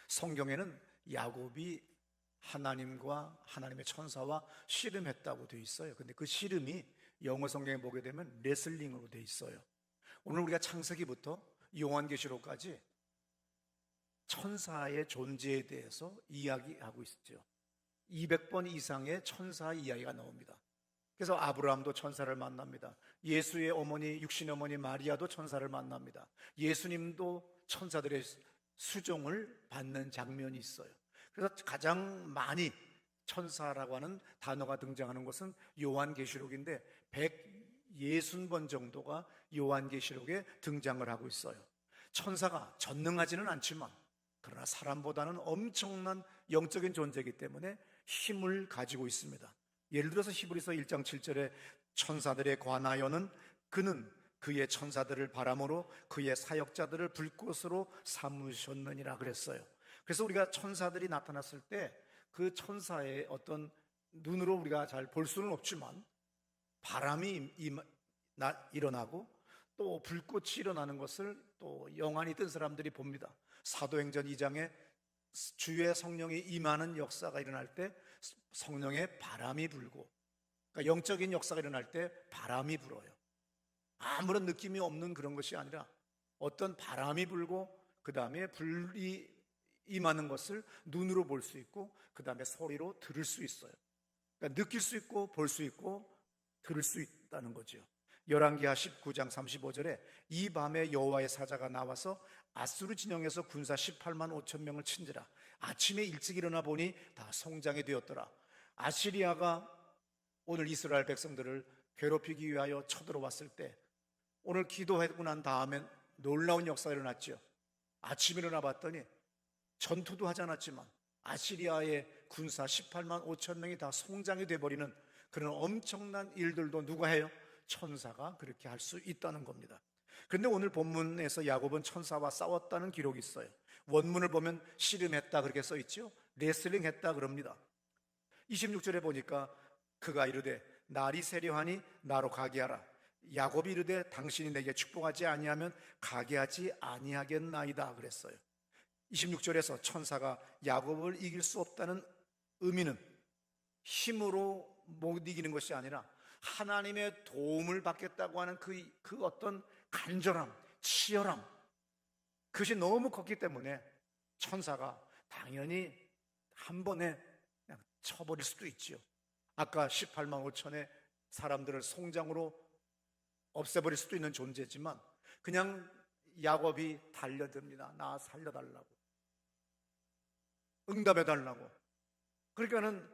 성경에는 야곱이 하나님과 하나님의 천사와 씨름했다고 되어 있어요. 근데 그 씨름이 영어 성경에 보게 되면 레슬링으로 되어 있어요. 오늘 우리가 창세기부터 요한계시록까지 천사의 존재에 대해서 이야기하고 있죠. 200번 이상의 천사 이야기가 나옵니다. 그래서 아브라함도 천사를 만납니다. 예수의 어머니, 육신의 어머니 마리아도 천사를 만납니다. 예수님도 천사들의 수종을 받는 장면이 있어요. 그래서 가장 많이 천사라고 하는 단어가 등장하는 것은 요한계시록인데 160번 정도가 요한계시록에 등장을 하고 있어요. 천사가 전능하지는 않지만 그러나 사람보다는 엄청난 영적인 존재이기 때문에 힘을 가지고 있습니다. 예를 들어서 히브리서 1장 7절에 천사들에 관하여는 그는 그의 천사들을 바람으로 그의 사역자들을 불꽃으로 삼으셨느니라 그랬어요. 그래서 우리가 천사들이 나타났을 때 그 천사의 어떤 눈으로 우리가 잘 볼 수는 없지만 바람이 일어나고 또 불꽃이 일어나는 것을 또 영안이 뜬 사람들이 봅니다. 사도행전 2장에 주의 성령이 임하는 역사가 일어날 때 성령의 바람이 불고, 그러니까 영적인 역사가 일어날 때 바람이 불어요. 아무런 느낌이 없는 그런 것이 아니라 어떤 바람이 불고 그 다음에 불이 임하는 것을 눈으로 볼 수 있고 그 다음에 소리로 들을 수 있어요. 그러니까 느낄 수 있고 볼 수 있고 들을 수 있다는 거죠. 열왕기하 19장 35절에 이 밤에 여호와의 사자가 나와서 아수르 진영에서 군사 18만 5천 명을 친지라. 아침에 일찍 일어나 보니 다 성장이 되었더라. 아시리아가 오늘 이스라엘 백성들을 괴롭히기 위하여 쳐들어왔을 때 오늘 기도하고 난 다음엔 놀라운 역사가 일어났죠. 아침에 일어나 봤더니 전투도 하지 않았지만 아시리아의 군사 18만 5천 명이 다 성장이 돼버리는 그런 엄청난 일들도 누가 해요? 천사가 그렇게 할 수 있다는 겁니다. 그런데 오늘 본문에서 야곱은 천사와 싸웠다는 기록이 있어요. 원문을 보면 씨름했다 그렇게 써 있죠. 레슬링 했다 그럽니다. 26절에 보니까 그가 이르되 날이 세려하니 나로 가게 하라. 야곱이 이르되 당신이 내게 축복하지 아니하면 가게 하지 아니하겠나이다 그랬어요. 26절에서 천사가 야곱을 이길 수 없다는 의미는 힘으로 못 이기는 것이 아니라 하나님의 도움을 받겠다고 하는 그 어떤 간절함, 치열함, 그것이 너무 컸기 때문에 천사가 당연히 한 번에 그냥 쳐버릴 수도 있지요. 아까 18만 5천의 사람들을 송장으로 없애버릴 수도 있는 존재지만 그냥 야곱이 달려듭니다. 나 살려달라고, 응답해달라고. 그러니까는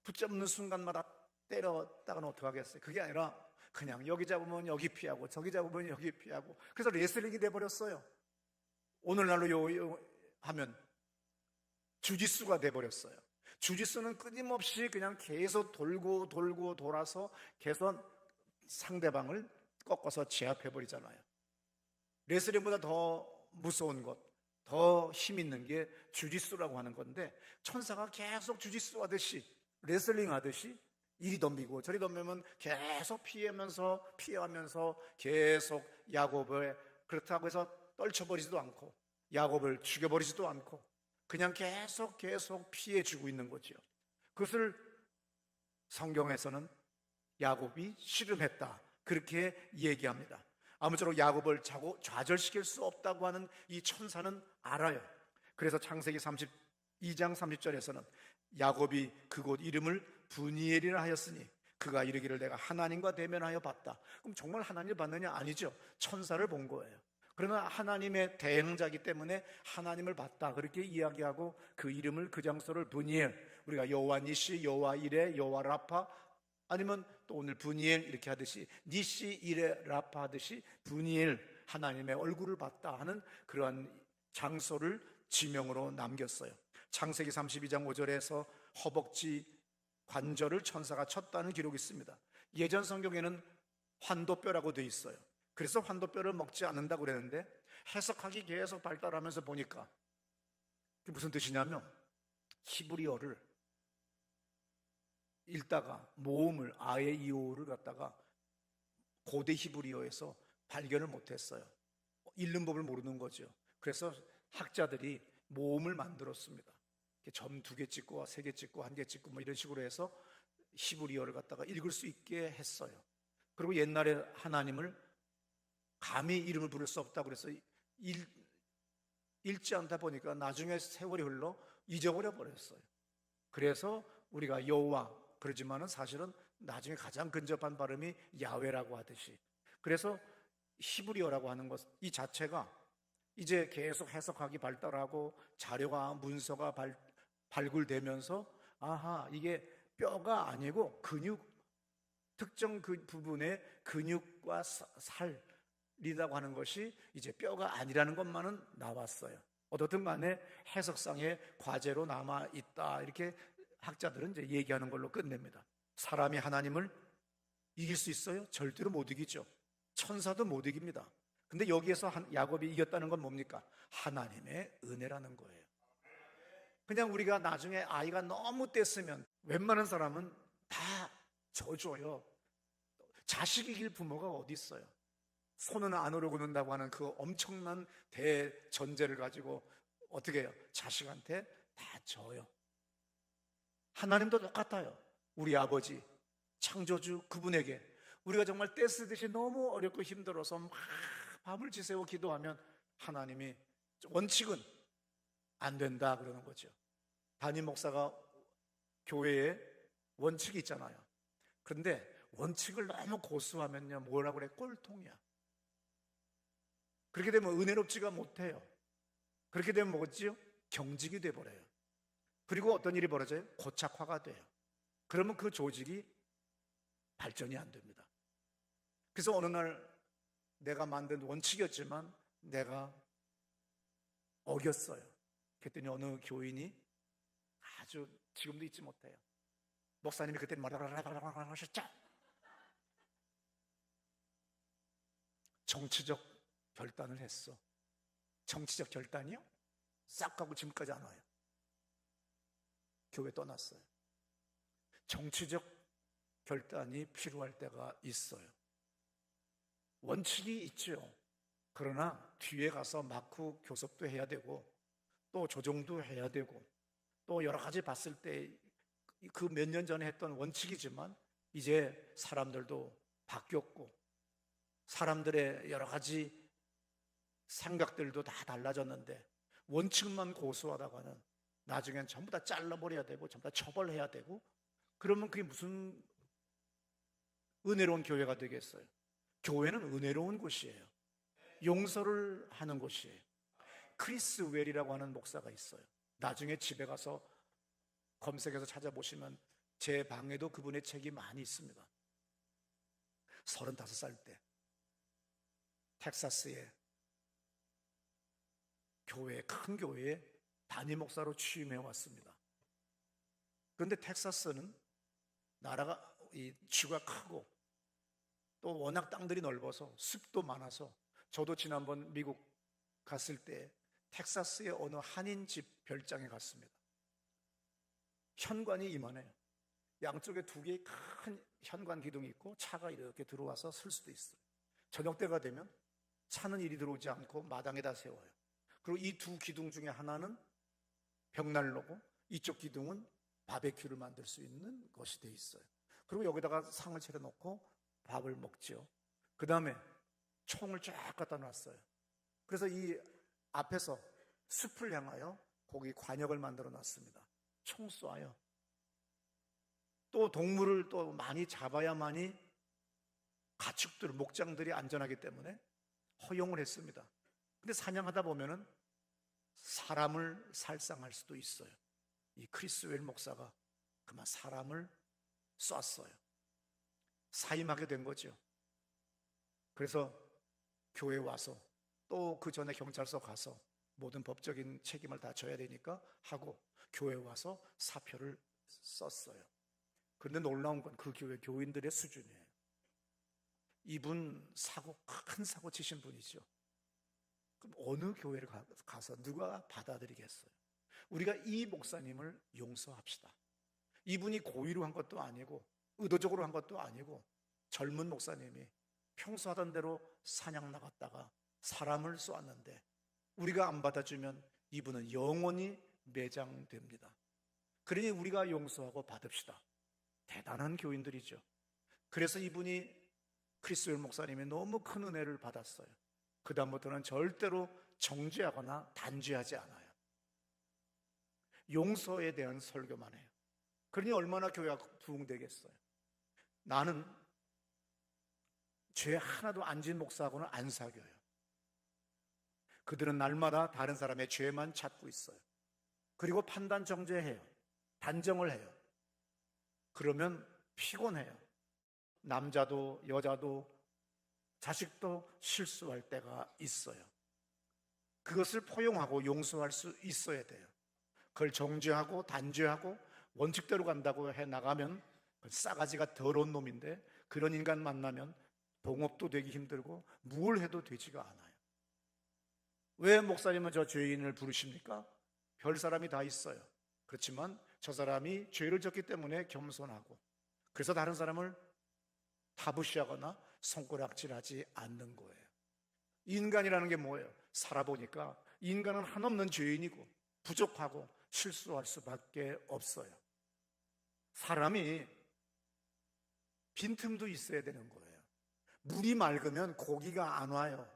붙잡는 순간마다 때렸다가는 어떡하겠어요? 그게 아니라 그냥 여기 잡으면 여기 피하고 저기 잡으면 여기 피하고, 그래서 레슬링이 돼버렸어요. 오늘날로 하면 주짓수가 돼버렸어요. 주짓수는 끊임없이 그냥 계속 돌고 돌고 돌아서 계속 상대방을 꺾어서 제압해버리잖아요. 레슬링보다 더 무서운 것, 더 힘 있는 게 주짓수라고 하는 건데 천사가 계속 주짓수 하듯이 레슬링 하듯이 이리 덤비고 저리 덤비면 계속 피하면서 계속 야곱을, 그렇다고 해서 떨쳐버리지도 않고 야곱을 죽여버리지도 않고 그냥 계속 피해주고 있는 거죠. 그것을 성경에서는 야곱이 씨름했다 그렇게 얘기합니다. 아무쪼록 야곱을 좌절시킬 수 없다고 하는 이 천사는 알아요. 그래서 창세기 32장 30절에서는 야곱이 그곳 이름을 브니엘이라 하였으니 그가 이르기를 내가 하나님과 대면하여 봤다. 그럼 정말 하나님을 봤느냐? 아니죠. 천사를 본 거예요. 그러나 하나님의 대행자이기 때문에 하나님을 봤다 그렇게 이야기하고 그 이름을, 그 장소를 브니엘, 우리가 여호와 니시, 여호와 이레, 여호와 라파, 아니면 또 오늘 브니엘 이렇게 하듯이 니시 이레 라파 하듯이 브니엘, 하나님의 얼굴을 봤다 하는 그러한 장소를 지명으로 남겼어요. 창세기 32장 5절에서 허벅지 관절을 천사가 쳤다는 기록이 있습니다. 예전 성경에는 환도뼈라고 되어 있어요. 그래서 환도뼈를 먹지 않는다고 그랬는데 해석하기 계속 발달하면서 보니까 그게 무슨 뜻이냐면 히브리어를 읽다가 모음을 아에 이오를 갖다가 고대 히브리어에서 발견을 못했어요. 읽는 법을 모르는 거죠. 그래서 학자들이 모음을 만들었습니다. 점 2개 찍고 3개 찍고 1개 찍고 뭐 이런 식으로 해서 히브리어를 갖다가 읽을 수 있게 했어요. 그리고 옛날에 하나님을 감히 이름을 부를 수 없다고 그래서 읽지 않다 보니까 나중에 세월이 흘러 잊어버려 버렸어요. 그래서 우리가 여호와 그러지만은 사실은 나중에 가장 근접한 발음이 야훼라고 하듯이, 그래서 히브리어라고 하는 것 이 자체가 이제 계속 해석하기 발달하고 자료가 문서가 발굴되면서 아하, 이게 뼈가 아니고 근육, 특정 그 부분의 근육과 살이라고 하는 것이 이제 뼈가 아니라는 것만은 나왔어요. 어떻든 간에 해석상의 과제로 남아있다, 이렇게 학자들은 이제 얘기하는 걸로 끝냅니다. 사람이 하나님을 이길 수 있어요? 절대로 못 이기죠. 천사도 못 이깁니다. 근데 여기에서 야곱이 이겼다는 건 뭡니까? 하나님의 은혜라는 거예요. 그냥 우리가 나중에 아이가 너무 뗐으면 웬만한 사람은 다 져줘요. 자식 이길 부모가 어디 있어요? 손은 안으로 구는다고 하는 그 엄청난 대전제를 가지고 어떻게 해요? 자식한테 다 져요. 하나님도 똑같아요. 우리 아버지 창조주 그분에게 우리가 정말 떼쓰듯이 너무 어렵고 힘들어서 막 밤을 지새워 기도하면 하나님이 원칙은 안 된다 그러는 거죠. 담임 목사가 교회에 원칙이 있잖아요. 그런데 원칙을 너무 고수하면요, 뭐라고 그래? 꼴통이야. 그렇게 되면 은혜롭지가 못해요. 그렇게 되면 뭐겠지요? 경직이 돼버려요. 그리고 어떤 일이 벌어져요? 고착화가 돼요. 그러면 그 조직이 발전이 안 됩니다. 그래서 어느 날 내가 만든 원칙이었지만 내가 어겼어요. 그랬더니 어느 교인이 아주 지금도 잊지 못해요. 목사님이 그때 뭐라고 하셨죠? 정치적 결단을 했어. 정치적 결단이요? 싹 하고 지금까지 안 와요. 교회 떠났어요. 정치적 결단이 필요할 때가 있어요. 원칙이 있죠. 그러나 뒤에 가서 마크 교섭도 해야 되고 또 조정도 해야 되고 또 여러 가지 봤을 때 그 몇 년 전에 했던 원칙이지만 이제 사람들도 바뀌었고 사람들의 여러 가지 생각들도 다 달라졌는데 원칙만 고수하다가는 나중엔 전부 다 잘라버려야 되고 전부 다 처벌해야 되고 그러면 그게 무슨 은혜로운 교회가 되겠어요? 교회는 은혜로운 곳이에요. 용서를 하는 곳이에요. 크리스 웰이라고 하는 목사가 있어요. 나중에 집에 가서 검색해서 찾아보시면 제 방에도 그분의 책이 많이 있습니다. 35살 때 텍사스의 교회, 큰 교회에 담임 목사로 취임해 왔습니다. 그런데 텍사스는 나라가 지구가 크고 또 워낙 땅들이 넓어서 습도 많아서 저도 지난번 미국 갔을 때 텍사스의 어느 한인 집 별장에 갔습니다. 현관이 이만해요. 양쪽에 2개의 큰 현관 기둥이 있고 차가 이렇게 들어와서 쓸 수도 있어요. 저녁 때가 되면 차는 이리 들어오지 않고 마당에다 세워요. 그리고 이 2 기둥 중에 하나는 벽난로고 이쪽 기둥은 바베큐를 만들 수 있는 것이 돼 있어요. 그리고 여기다가 상을 차려놓고 밥을 먹죠. 그 다음에 총을 쫙 갖다 놨어요. 그래서 이 앞에서 숲을 향하여 거기 관역을 만들어 놨습니다. 총 쏴요. 또 동물을 또 많이 잡아야만이 가축들, 목장들이 안전하기 때문에 허용을 했습니다. 근데 사냥하다 보면은 사람을 살상할 수도 있어요. 이 크리스웰 목사가 그만 사람을 쐈어요. 사임하게 된 거죠. 그래서 교회에 와서 또 그 전에 경찰서 가서 모든 법적인 책임을 다 져야 되니까 하고 교회에 와서 사표를 썼어요. 그런데 놀라운 건 그 교회 교인들의 수준이에요. 이분 큰 사고 치신 분이죠. 그럼 어느 교회를 가서 누가 받아들이겠어요? 우리가 이 목사님을 용서합시다. 이분이 고의로 한 것도 아니고 의도적으로 한 것도 아니고 젊은 목사님이 평소 하던 대로 사냥 나갔다가 사람을 쏘았는데 우리가 안 받아주면 이분은 영원히 매장됩니다. 그러니 우리가 용서하고 받읍시다. 대단한 교인들이죠. 그래서 이분이 크리스웰 목사님이 너무 큰 은혜를 받았어요. 그 다음부터는 절대로 정죄하거나 단죄하지 않아요. 용서에 대한 설교만 해요. 그러니 얼마나 교회가 부흥되겠어요. 나는 죄 하나도 안 진 목사하고는 안 사귀어요. 그들은 날마다 다른 사람의 죄만 찾고 있어요. 그리고 판단 정죄해요. 단정을 해요. 그러면 피곤해요. 남자도 여자도 자식도 실수할 때가 있어요. 그것을 포용하고 용서할 수 있어야 돼요. 그걸 정죄하고 단죄하고 원칙대로 간다고 해 나가면 싸가지가 더러운 놈인데, 그런 인간 만나면 동업도 되기 힘들고 뭘 해도 되지가 않아요. 왜 목사님은 저 죄인을 부르십니까? 별 사람이 다 있어요. 그렇지만 저 사람이 죄를 졌기 때문에 겸손하고, 그래서 다른 사람을 타부시하거나 손가락질하지 않는 거예요. 인간이라는 게 뭐예요? 살아보니까 인간은 한없는 죄인이고 부족하고 실수할 수밖에 없어요. 사람이 빈틈도 있어야 되는 거예요. 물이 맑으면 고기가 안 와요.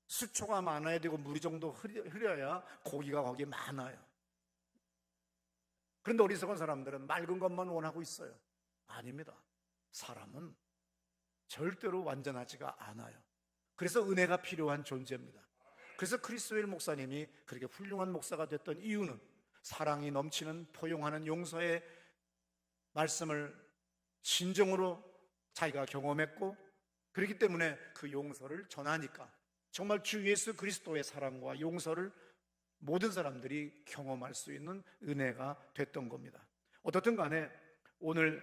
수초가 많아야 되고 물이 정도 흐려야 고기가 거기에 많아요. 그런데 어리석은 사람들은 맑은 것만 원하고 있어요. 아닙니다. 사람은 절대로 완전하지가 않아요. 그래서 은혜가 필요한 존재입니다. 그래서 크리스웰 목사님이 그렇게 훌륭한 목사가 됐던 이유는 사랑이 넘치는 포용하는 용서의 말씀을 진정으로 자기가 경험했고, 그렇기 때문에 그 용서를 전하니까 정말 주 예수 그리스도의 사랑과 용서를 모든 사람들이 경험할 수 있는 은혜가 됐던 겁니다. 어떻든 간에 오늘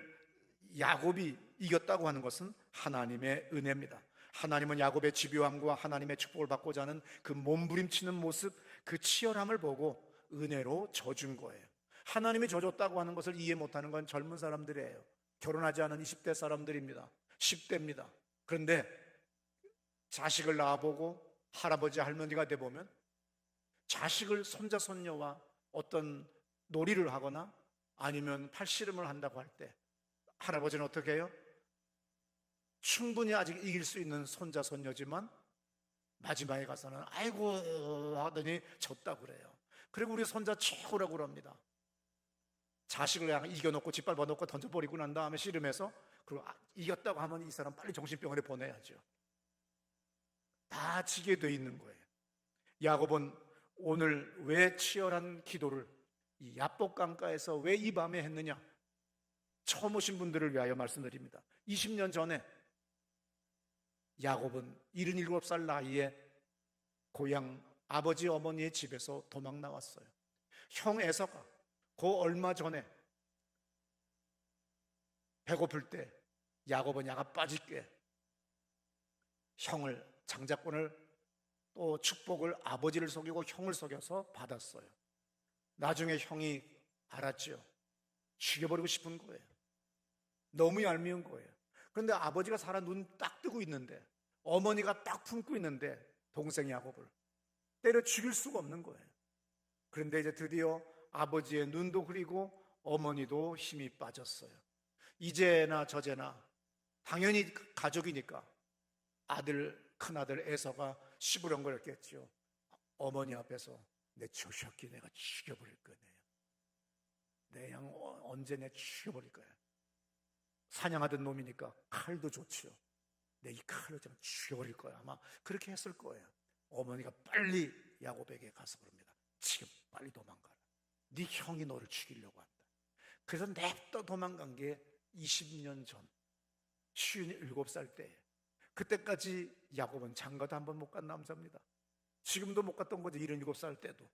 야곱이 이겼다고 하는 것은 하나님의 은혜입니다. 하나님은 야곱의 집요함과 하나님의 축복을 받고자 하는 그 몸부림치는 모습, 그 치열함을 보고 은혜로 져준 거예요. 하나님이 져줬다고 하는 것을 이해 못하는 건 젊은 사람들이에요. 결혼하지 않은 20대 사람들입니다. 10대입니다. 그런데 자식을 낳아보고 할아버지 할머니가 돼보면 자식을 손자 손녀와 어떤 놀이를 하거나 아니면 팔씨름을 한다고 할 때 할아버지는 어떻게 해요? 충분히 아직 이길 수 있는 손자 손녀지만 마지막에 가서는 아이고 하더니 졌다 그래요. 그리고 우리 손자 최고라고 그럽니다. 자식을 그냥 이겨놓고 짓밟아 놓고 던져버리고 난 다음에 씨름해서 그리고 이겼다고 하면 이 사람 빨리 정신병원에 보내야죠. 다 지게 돼 있는 거예요. 야곱은 오늘 왜 치열한 기도를 이 야복 강가에서 왜 이 밤에 했느냐? 처음 오신 분들을 위하여 말씀드립니다. 20년 전에 야곱은 77살 나이에 고향 아버지 어머니의 집에서 도망 나왔어요. 형 에서가 그 얼마 전에 배고플 때 야곱은 야가 빠질게 형을, 장자권을 또 축복을 아버지를 속이고 형을 속여서 받았어요. 나중에 형이 알았죠. 죽여버리고 싶은 거예요. 너무 얄미운 거예요. 그런데 아버지가 살아 눈 딱 뜨고 있는데, 어머니가 딱 품고 있는데 동생 야곱을 때려 죽일 수가 없는 거예요. 그런데 이제 드디어 아버지의 눈도 흐리고 어머니도 힘이 빠졌어요. 이제나 저제나 당연히 가족이니까 큰아들 에서가 시부렁거렸겠죠. 어머니 앞에서 내 조셨기 내가 죽여버릴 거네요. 내 양 언제 내 죽여버릴 거야. 사냥하던 놈이니까 칼도 좋지요. 내 이 칼로 좀 죽여버릴 거야. 아마 그렇게 했을 거예요. 어머니가 빨리 야곱에게 가서 그럽니다. 지금 빨리 도망가라. 네 형이 너를 죽이려고 한다. 그래서 냅다 도망간 게 20년 전 57살 때, 그때까지 야곱은 장가도 한 번 못 간 남자입니다. 지금도 못 갔던 거죠. 77살 때도.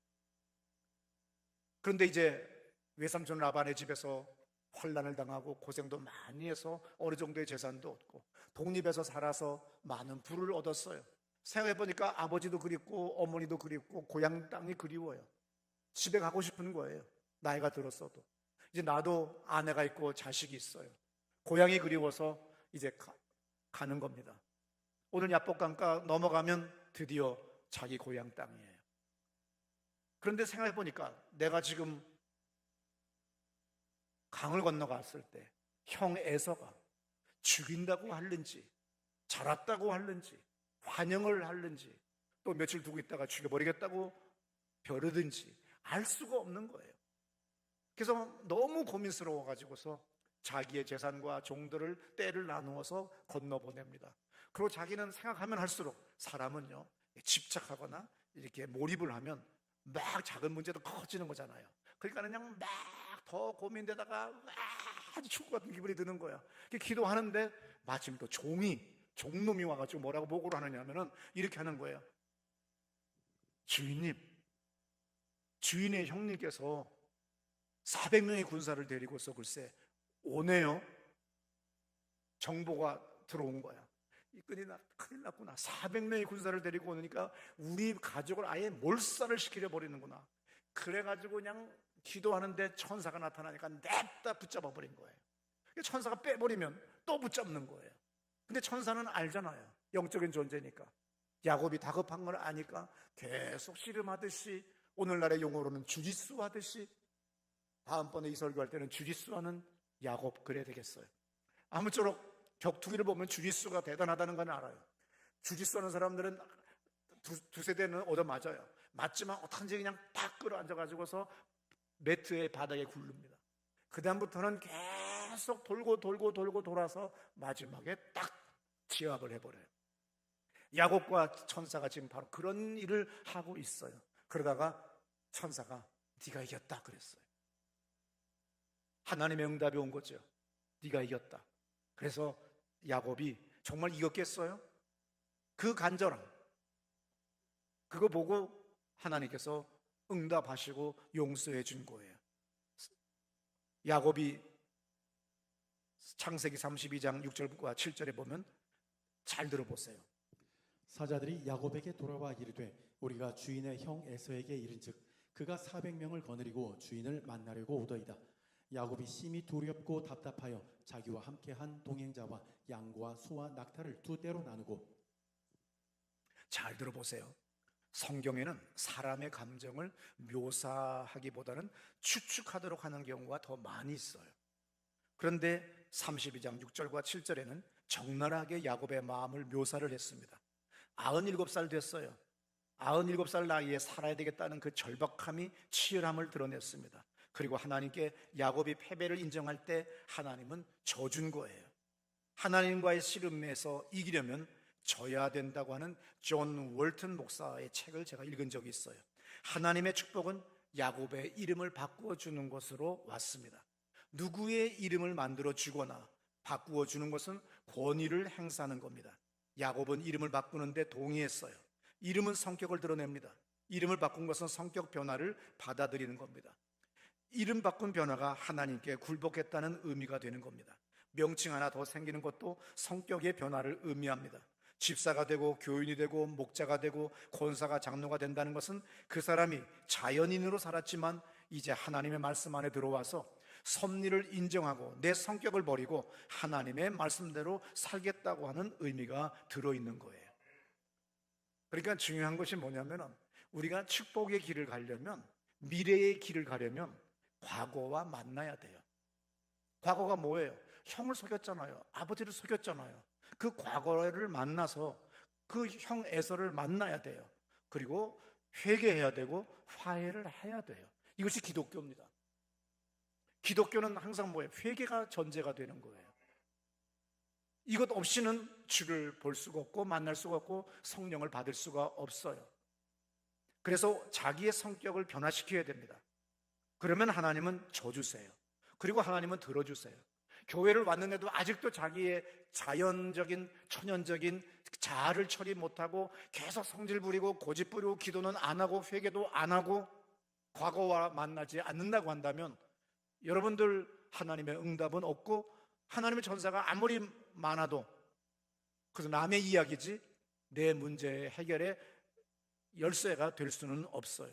그런데 이제 외삼촌 라반의 집에서 환난을 당하고 고생도 많이 해서 어느 정도의 재산도 얻고 독립해서 살아서 많은 부를 얻었어요. 생각해보니까 아버지도 그립고 어머니도 그립고 고향 땅이 그리워요. 집에 가고 싶은 거예요. 나이가 들었어도. 이제 나도 아내가 있고 자식이 있어요. 고향이 그리워서 이제 가는 겁니다. 오늘 야복강가 넘어가면 드디어 자기 고향 땅이에요. 그런데 생각해 보니까 내가 지금 강을 건너갔을 때 형 에서가 죽인다고 하는지 자랐다고 하는지 환영을 하는지 또 며칠 두고 있다가 죽여버리겠다고 벼르든지 알 수가 없는 거예요. 그래서 너무 고민스러워 가지고서 자기의 재산과 종들을 떼를 나누어서 건너보냅니다. 그리고 자기는 생각하면 할수록 사람은요, 집착하거나 이렇게 몰입을 하면 막 작은 문제도 커지는 거잖아요. 그러니까 그냥 막 더 고민되다가 아주 죽을 것 같은 기분이 드는 거야. 기도하는데 마침 또 종놈이 와가지고 뭐라고 보고를 하느냐 하면은 이렇게 하는 거예요. 주인님, 주인의 형님께서 400명의 군사를 데리고서 글쎄 오네요. 정보가 들어온 거야. 이 큰일 났구나. 400명의 군사를 데리고 오니까 우리 가족을 아예 몰살을 시키려 버리는구나. 그래가지고 그냥 기도하는데 천사가 나타나니까 냅다 붙잡아 버린 거예요. 천사가 빼버리면 또 붙잡는 거예요. 근데 천사는 알잖아요. 영적인 존재니까. 야곱이 다급한 걸 아니까 계속 씨름하듯이, 오늘날의 용어로는 주짓수 하듯이, 다음번에 이 설교할 때는 주짓수 하는 야곱 그래야 되겠어요. 아무쪼록 격투기를 보면 주짓수가 대단하다는 건 알아요. 주짓수 하는 사람들은 두세 대는 얻어맞아요. 맞지만 어떤지 그냥 딱 끌어앉아가지고서 매트의 바닥에 굴릅니다. 그 다음부터는 계속 돌고 돌아서 마지막에 딱 지압을 해버려요. 야곱과 천사가 지금 바로 그런 일을 하고 있어요. 그러다가 천사가 네가 이겼다 그랬어요. 하나님의 응답이 온 거죠. 네가 이겼다. 그래서 야곱이 정말 이겼겠어요? 그 간절함, 그거 보고 하나님께서 응답하시고 용서해 준 거예요. 야곱이 창세기 32장 6절과 7절에 보면, 잘 들어보세요. 사자들이 야곱에게 돌아와 이르되 우리가 주인의 형 에서에게 이른즉 그가 400명을 거느리고 주인을 만나려고 오더이다. 야곱이 심히 두렵고 답답하여 자기와 함께한 동행자와 양과 소와 낙타를 두 떼로 나누고. 잘 들어보세요. 성경에는 사람의 감정을 묘사하기보다는 추측하도록 하는 경우가 더 많이 있어요. 그런데 32장 6절과 7절에는 적나라하게 야곱의 마음을 묘사를 했습니다. 97살 됐어요. 97살 나이에 살아야 되겠다는 그 절박함이 치열함을 드러냈습니다. 그리고 하나님께 야곱이 패배를 인정할 때 하나님은 져준 거예요. 하나님과의 씨름에서 이기려면 져야 된다고 하는 존 월튼 목사의 책을 제가 읽은 적이 있어요. 하나님의 축복은 야곱의 이름을 바꾸어 주는 것으로 왔습니다. 누구의 이름을 만들어 주거나 바꾸어 주는 것은 권위를 행사하는 겁니다. 야곱은 이름을 바꾸는데 동의했어요. 이름은 성격을 드러냅니다. 이름을 바꾼 것은 성격 변화를 받아들이는 겁니다. 이름 바꾼 변화가 하나님께 굴복했다는 의미가 되는 겁니다. 명칭 하나 더 생기는 것도 성격의 변화를 의미합니다. 집사가 되고 교인이 되고 목자가 되고 권사가 장로가 된다는 것은 그 사람이 자연인으로 살았지만 이제 하나님의 말씀 안에 들어와서 섭리를 인정하고 내 성격을 버리고 하나님의 말씀대로 살겠다고 하는 의미가 들어있는 거예요. 그러니까 중요한 것이 뭐냐면, 우리가 축복의 길을 가려면, 미래의 길을 가려면 과거와 만나야 돼요. 과거가 뭐예요? 형을 속였잖아요. 아버지를 속였잖아요. 그 과거를 만나서 그 형 에서를 만나야 돼요. 그리고 회개해야 되고 화해를 해야 돼요. 이것이 기독교입니다. 기독교는 항상 뭐예요? 회개가 전제가 되는 거예요. 이것 없이는 주를 볼 수가 없고 만날 수가 없고 성령을 받을 수가 없어요. 그래서 자기의 성격을 변화시켜야 됩니다. 그러면 하나님은 져주세요. 그리고 하나님은 들어주세요. 교회를 왔는데도 아직도 자기의 자연적인 천연적인 자아를 처리 못하고 계속 성질 부리고 고집 부리고 기도는 안 하고 회개도 안 하고 과거와 만나지 않는다고 한다면 여러분들 하나님의 응답은 없고, 하나님의 전사가 아무리 많아도 그래서 남의 이야기지 내 문제 해결의 열쇠가 될 수는 없어요.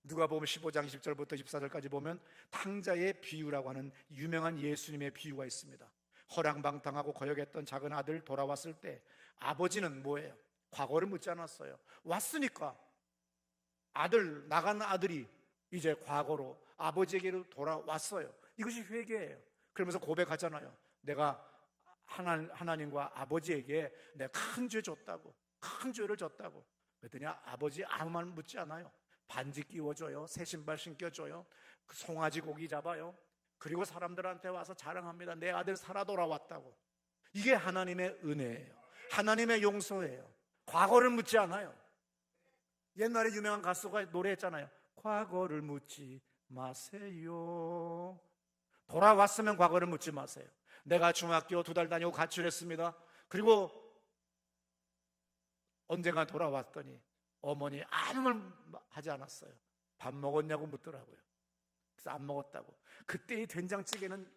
누가복음 15장 20절부터 24절까지 보면 탕자의 비유라고 하는 유명한 예수님의 비유가 있습니다. 허랑방탕하고 거역했던 작은 아들 돌아왔을 때 아버지는 뭐예요? 과거를 묻지 않았어요. 왔으니까 나간 아들이 이제 과거로 아버지에게로 돌아왔어요. 이것이 회개예요. 그러면서 고백하잖아요. 내가 하나님과 아버지에게 내가 큰 죄 졌다고, 큰 죄를 졌다고. 그랬더니 아버지 아무 말 묻지 않아요. 반지 끼워줘요, 새 신발 신겨줘요, 그 송아지 고기 잡아요. 그리고 사람들한테 와서 자랑합니다. 내 아들 살아 돌아왔다고. 이게 하나님의 은혜예요. 하나님의 용서예요. 과거를 묻지 않아요. 옛날에 유명한 가수가 노래했잖아요. 과거를 묻지 마세요. 돌아왔으면 과거를 묻지 마세요. 내가 중학교 2달 다니고 가출했습니다. 그리고 언젠가 돌아왔더니 어머니 아무 말 하지 않았어요. 밥 먹었냐고 묻더라고요. 그래서 안 먹었다고. 그때의 된장찌개는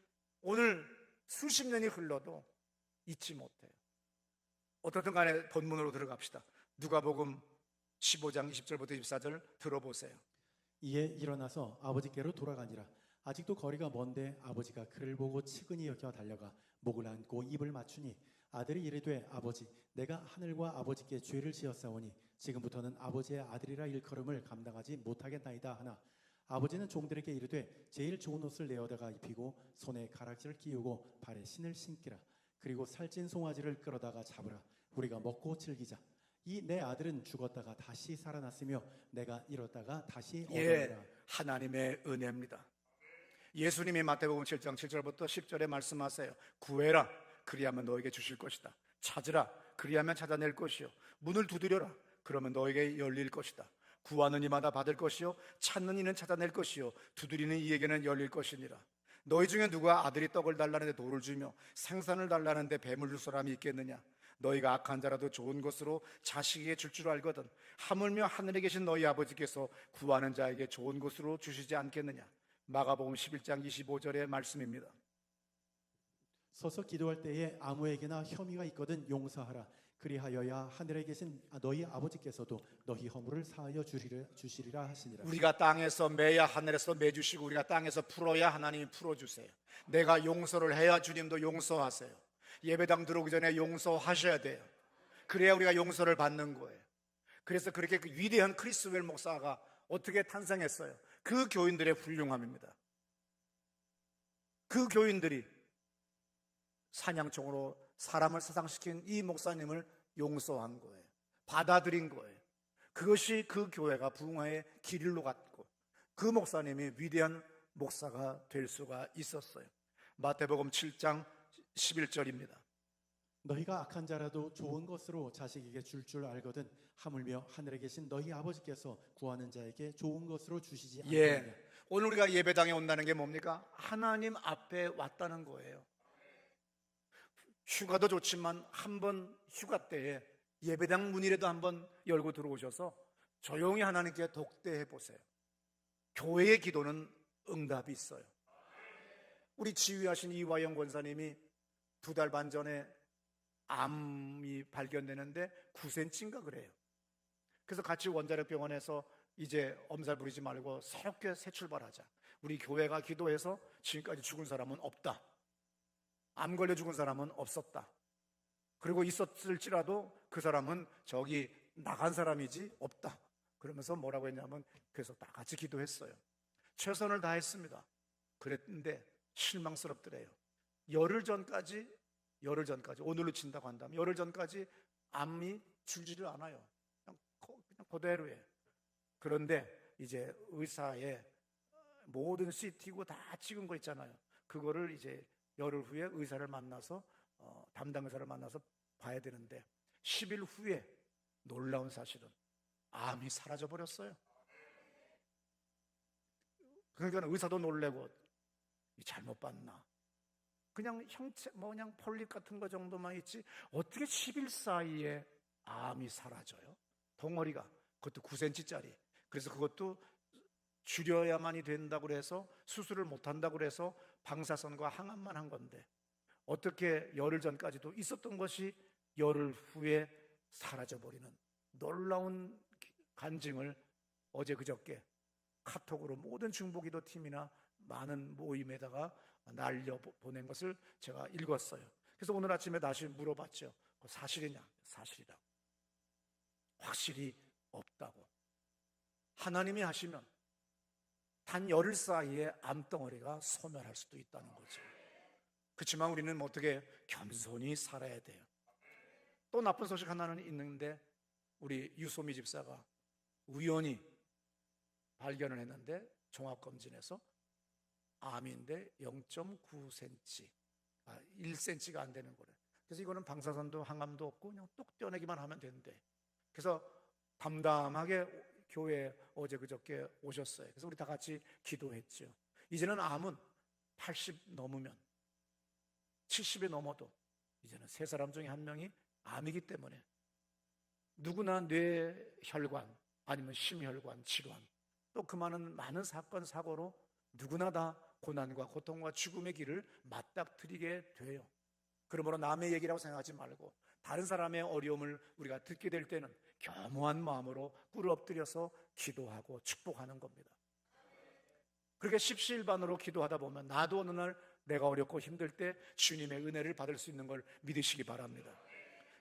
오늘 수십 년이 흘러도 잊지 못해요. 어떻든 간에 본문으로 들어갑시다. 누가복음 15장 20절부터 24절 들어보세요. 이에 일어나서 아버지께로 돌아가니라. 아직도 거리가 먼데 아버지가 그를 보고 측은히 여겨 달려가 목을 안고 입을 맞추니 아들이 이르되 아버지 내가 하늘과 아버지께 죄를 지었사오니 지금부터는 아버지의 아들이라 일컬음을 감당하지 못하겠나이다 하나 아버지는 종들에게 이르되 제일 좋은 옷을 내어다가 입히고 손에 가락지를 끼우고 발에 신을 신기라. 그리고 살찐 송아지를 끌어다가 잡으라. 우리가 먹고 즐기자. 이 내 아들은 죽었다가 다시 살아났으며 내가 잃었다가 다시 얻어오리라. 하나님의 은혜입니다. 예수님이 마태복음 7장 7절부터 10절에 말씀하세요. 구해라, 그리하면 너에게 주실 것이다. 찾으라, 그리하면 찾아낼 것이요. 문을 두드려라, 그러면 너에게 열릴 것이다. 구하는 이마다 받을 것이요, 찾는 이는 찾아낼 것이요, 두드리는 이에게는 열릴 것이니라. 너희 중에 누가 아들이 떡을 달라는데 돌을 주며 생선을 달라는데 뱀을 줄 사람이 있겠느냐? 너희가 악한 자라도 좋은 것으로 자식에게 줄 줄 알거든 하물며 하늘에 계신 너희 아버지께서 구하는 자에게 좋은 것으로 주시지 않겠느냐? 마가복음 11장 25절의 말씀입니다. 서서 기도할 때에 아무에게나 혐의가 있거든 용서하라. 그리하여야 하늘에 계신 너희 아버지께서도 너희 허물을 사하여 주시리라 하시니라. 우리가 땅에서 매야 하늘에서 매주시고 우리가 땅에서 풀어야 하나님이 풀어주세요. 내가 용서를 해야 주님도 용서하세요. 예배당 들어오기 전에 용서하셔야 돼요. 그래야 우리가 용서를 받는 거예요. 그래서 그렇게 그 위대한 크리스웰 목사가 어떻게 탄생했어요? 그 교인들의 훌륭함입니다. 그 교인들이 사냥총으로 사람을 사상시킨 이 목사님을 용서한 거예요. 받아들인 거예요. 그것이 그 교회가 부흥화의 길일로 갔고 그 목사님이 위대한 목사가 될 수가 있었어요. 마태복음 7장 11절입니다. 너희가 악한 자라도 좋은 것으로 자식에게 줄 알거든 하물며 하늘에 계신 너희 아버지께서 구하는 자에게 좋은 것으로 주시지 않느냐. 오늘 우리가 예배당에 온다는 게 뭡니까? 하나님 앞에 왔다는 거예요. 휴가도 좋지만 한번 휴가 때에 예배당 문이라도 한번 열고 들어오셔서 조용히 하나님께 독대해 보세요. 교회의 기도는 응답이 있어요. 우리 지휘하신 이화영 권사님이 2달 반 전에 암이 발견되는데 9cm인가 그래요. 그래서 같이 원자력병원에서 이제 엄살 부리지 말고 새롭게 새 출발하자. 우리 교회가 기도해서 지금까지 죽은 사람은 없다. 암 걸려 죽은 사람은 없었다. 그리고 있었을지라도 그 사람은 저기 나간 사람이지 없다. 그러면서 뭐라고 했냐면 그래서 다 같이 기도했어요. 최선을 다했습니다. 그랬는데 실망스럽더래요. 열흘 전까지 오늘로 친다고 한다면 열흘 전까지 암이 줄지를 않아요. 그냥 그대로예요. 그런데 이제 의사의 모든 CT고 다 찍은 거 있잖아요. 그거를 이제 열흘 후에 의사를 만나서 담당 의사를 만나서 봐야 되는데 10일 후에 놀라운 사실은 암이 사라져 버렸어요. 그러니까 의사도 놀래고 잘못 봤나? 그냥 형체 그냥 폴립 같은 거 정도만 있지 어떻게 10일 사이에 암이 사라져요? 덩어리가 그것도 9cm짜리. 그래서 그것도 줄여야만이 된다고 그래서 수술을 못 한다고 그래서 방사선과 항암만 한 건데 어떻게 열흘 전까지도 있었던 것이 열흘 후에 사라져버리는 놀라운 간증을 어제 그저께 카톡으로 모든 중보기도 팀이나 많은 모임에다가 날려보낸 것을 제가 읽었어요. 그래서 오늘 아침에 다시 물어봤죠. 사실이냐? 사실이라고. 확실히 없다고. 하나님이 하시면 단 열흘 사이에 암덩어리가 소멸할 수도 있다는 거죠. 그렇지만 우리는 어떻게 겸손히 살아야 돼요. 또 나쁜 소식 하나는 있는데, 우리 유소미 집사가 우연히 발견을 했는데 종합검진에서 암인데 0.9cm, 1cm가 안 되는 거래. 그래서 이거는 방사선도 항암도 없고 그냥 똑 떼어내기만 하면 된대. 그래서 담담하게 교회에 어제 그저께 오셨어요. 그래서 우리 다 같이 기도했죠. 이제는 암은 80 넘으면, 70이 넘어도 이제는 세 사람 중에 한 명이 암이기 때문에 누구나 뇌혈관 아니면 심혈관 질환, 또 그 많은 사건 사고로 누구나 다 고난과 고통과 죽음의 길을 맞닥뜨리게 돼요. 그러므로 남의 얘기라고 생각하지 말고 다른 사람의 어려움을 우리가 듣게 될 때는 겸허한 마음으로 꿇어 엎드려서 기도하고 축복하는 겁니다. 그렇게 십시일반으로 기도하다 보면 나도 어느 날 내가 어렵고 힘들 때 주님의 은혜를 받을 수 있는 걸 믿으시기 바랍니다.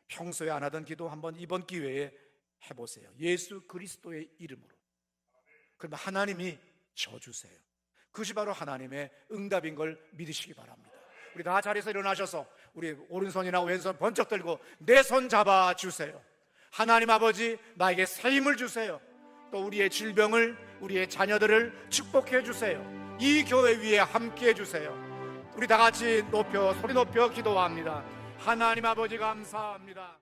평소에 안 하던 기도 한번 이번 기회에 해보세요. 예수 그리스도의 이름으로. 그러면 하나님이 져주세요. 그것이 바로 하나님의 응답인 걸 믿으시기 바랍니다. 우리 다 자리에서 일어나셔서 우리 오른손이나 왼손 번쩍 들고 내 손 잡아주세요. 하나님 아버지, 나에게 새 힘을 주세요. 또 우리의 질병을, 우리의 자녀들을 축복해 주세요. 이 교회 위에 함께 해주세요. 우리 다 같이 소리 높여 기도합니다. 하나님 아버지 감사합니다.